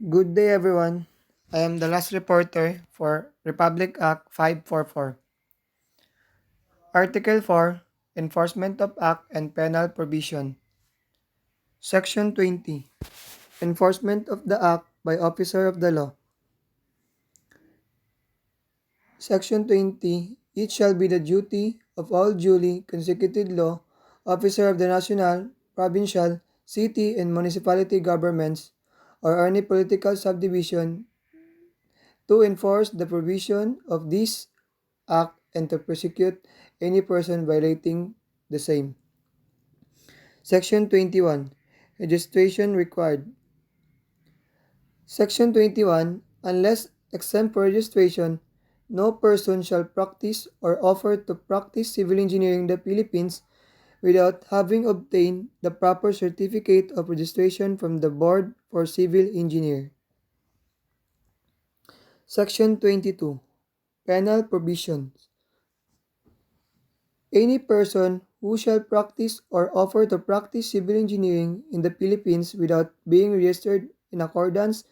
Good day, everyone. I am the last reporter for Republic Act 544. Article 4 Enforcement of Act and Penal Provision. Section 20 Enforcement of the Act by Officer of the Law. Section 20 It shall be the duty of all duly consecuted law officer of the national, provincial, city, and municipality governments or any political subdivision to enforce the provision of this act and to prosecute any person violating the same. Section 21. Registration required. Section 21. Unless exempt for registration, no person shall practice or offer to practice civil engineering in the Philippines without having obtained the proper certificate of registration from the Board for Civil Engineer. Section 22. Penal provisions. Any person who shall practice or offer to practice civil engineering in the Philippines without being registered in accordance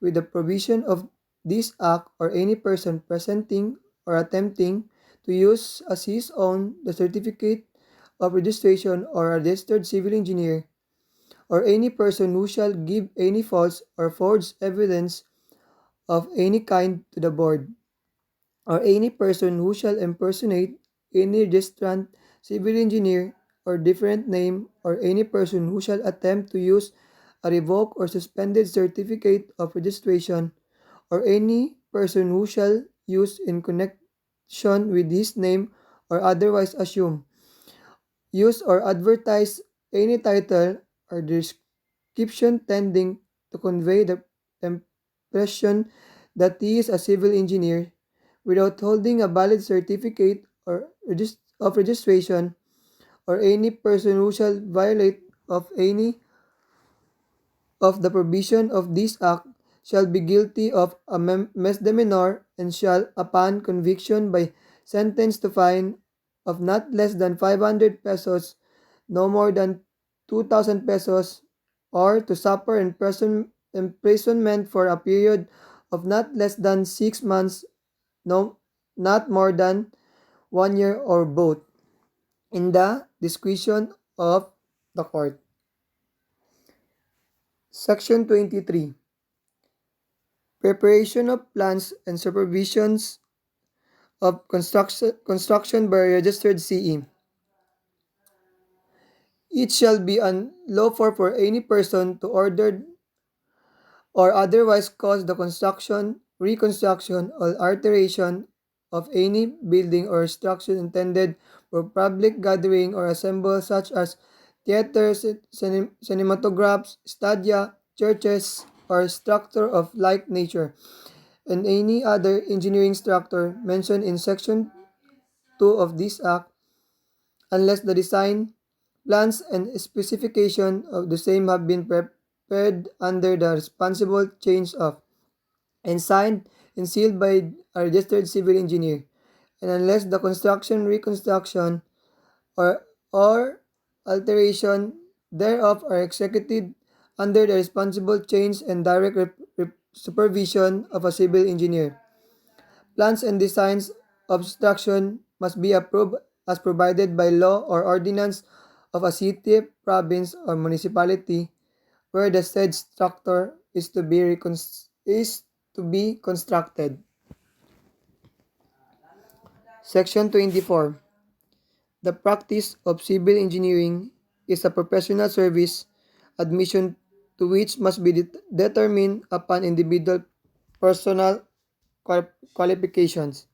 with the provision of this act or any person presenting or attempting to use as his own the certificate of registration or a registered civil engineer or any person who shall give any false or forged evidence of any kind to the board or any person who shall impersonate any registrant, civil engineer, or different name, or any person who shall attempt to use a revoked or suspended certificate of registration, or any person who shall use in connection with his name or otherwise assume, use or advertise any title or description tending to convey the impression that he is a civil engineer without holding a valid certificate or of registration, or any person who shall violate of any of the provision of this act shall be guilty of a misdemeanor and shall, upon conviction by sentence to fine of not less than 500 pesos, no more than 2,000 pesos, or to suffer imprisonment for a period of not less than 6 months, no, not more than 1 year, or both, in the discretion of the court. Section 23. Preparation of plans and supervisions of construction by a registered CE. It shall be unlawful for any person to order or otherwise cause the construction, reconstruction, or alteration of any building or structure intended for public gathering or assembly such as theaters, cinematographs, stadia, churches, or structure of like nature, and any other engineering structure mentioned in Section 2 of this Act, unless the design, plans, and specification of the same have been prepared under the responsible change of and signed and sealed by a registered civil engineer, and unless the construction, reconstruction, or alteration thereof are executed under the responsible change and direct supervision of a civil engineer. Plans and designs of structure must be approved as provided by law or ordinance of a city, province, or municipality where the said structure is to be constructed. Section 24. The practice of civil engineering is a professional service, admission to which must be determined upon individual personal qualifications.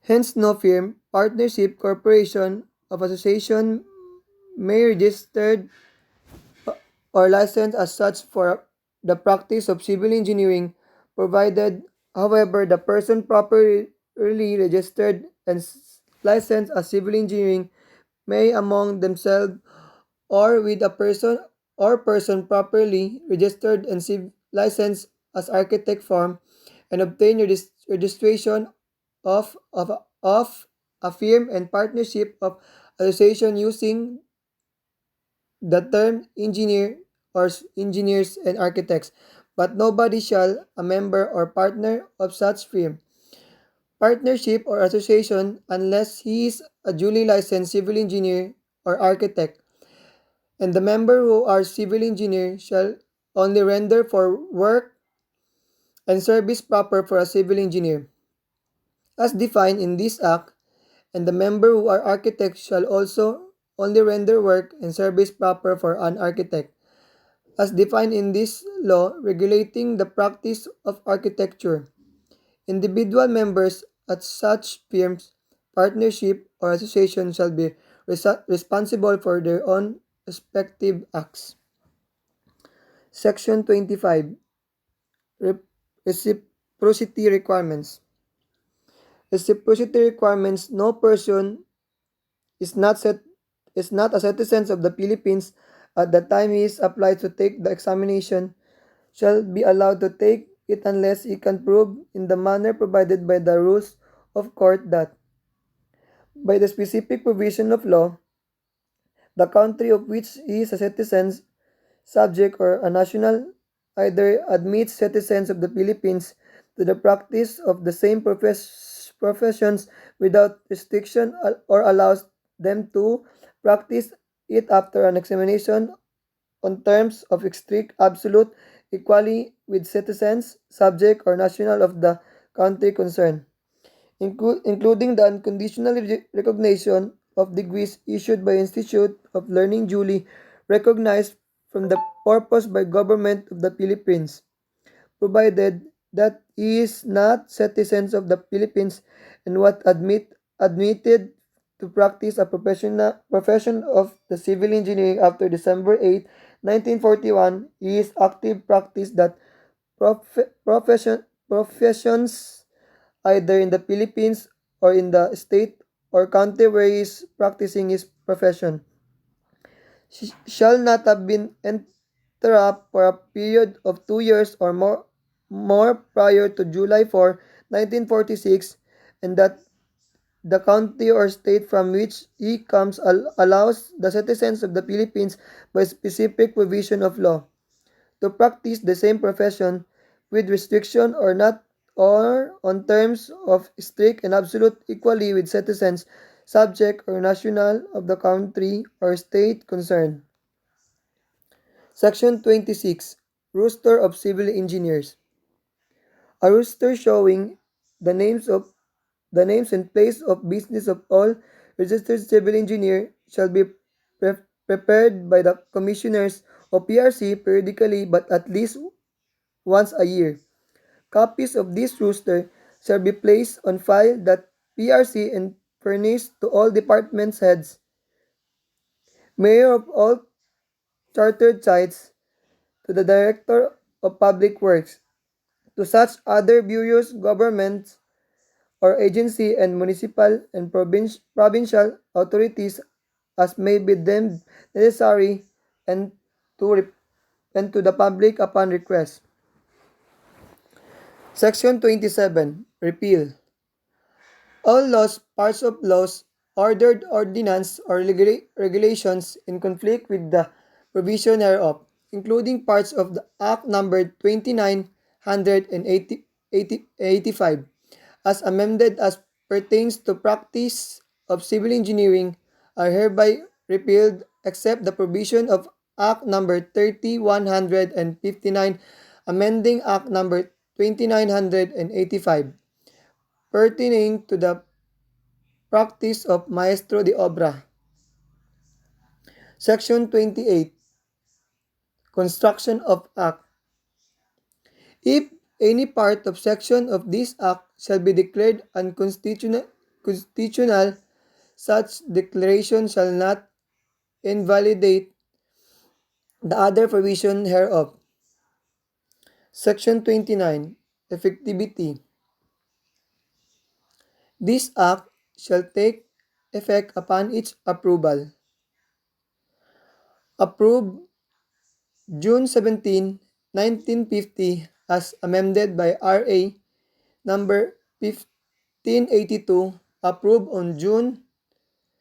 Hence, no firm, partnership, corporation, of association may registered or licensed as such for the practice of civil engineering, provided, however, the person properly registered and licensed as civil engineering may among themselves or with a person properly registered and licensed as architect form and obtain registration of a firm and partnership of association using the term engineer or engineers and architects, but nobody shall a member or partner of such firm, partnership or association unless he is a duly licensed civil engineer or architect, and the member who are civil engineer shall only render for work and service proper for a civil engineer, as defined in this act, and the member who are architects shall also only render work and service proper for an architect, as defined in this law regulating the practice of architecture. Individual members at such firms, partnership, or association shall be responsible for their own respective acts. Section 25. Reciprocity requirements. Reciprocity requirements: no person is not set is not a citizen of the Philippines at the time he is applied to take the examination shall be allowed to take it unless he can prove in the manner provided by the rules of court that, by the specific provision of law, the country of which he is a citizen, subject, or a national either admits citizens of the Philippines to the practice of the same professions without restriction or allows them to practice it after an examination on terms of strict absolute equality with citizens, subject, or national of the country concerned, including the unconditional recognition of degrees issued by Institute of Learning duly recognized from the purpose by Government of the Philippines, provided that he is not citizens of the Philippines and what admitted to practice a profession of the civil engineering after December 8, 1941, he is active practice that professions either in the Philippines or in the state or country where he is practicing his profession shall not have been interrupted for a period of 2 years or more prior to July 4, 1946, and that the county or state from which he comes allows the citizens of the Philippines by specific provision of law to practice the same profession with restriction or not or on terms of strict and absolute equality with citizens, subject, or national of the country or state concerned. Section 26. Roster of Civil Engineers. A roster showing the names of the names and place of business of all registered civil engineer shall be prepared by the commissioners of PRC periodically but at least once a year. Copies of this roster shall be placed on file that PRC and furnished to all departments heads, mayor of all chartered sites, to the director of public works, to such other bureaus, governments, or agency and municipal and provincial authorities as may be deemed necessary and and to the public upon request. Section 27. Repeal. All laws, parts of laws, ordered ordinance, or regulations in conflict with the provision thereof, including parts of the Act numbered 2985, as amended as pertains to practice of civil engineering, are hereby repealed except the provision of Act number 3159, amending Act number 2985, pertaining to the practice of maestro de obra. Section 28. Construction of Act. If any part of section of this Act shall be declared unconstitutional, such declaration shall not invalidate the other provision hereof. Section 29. Effectivity. This Act shall take effect upon its approval. Approved June 17, 1950 as amended by RA number 1582, approved on June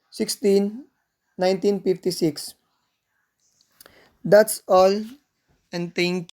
16, 1956. That's all. and thank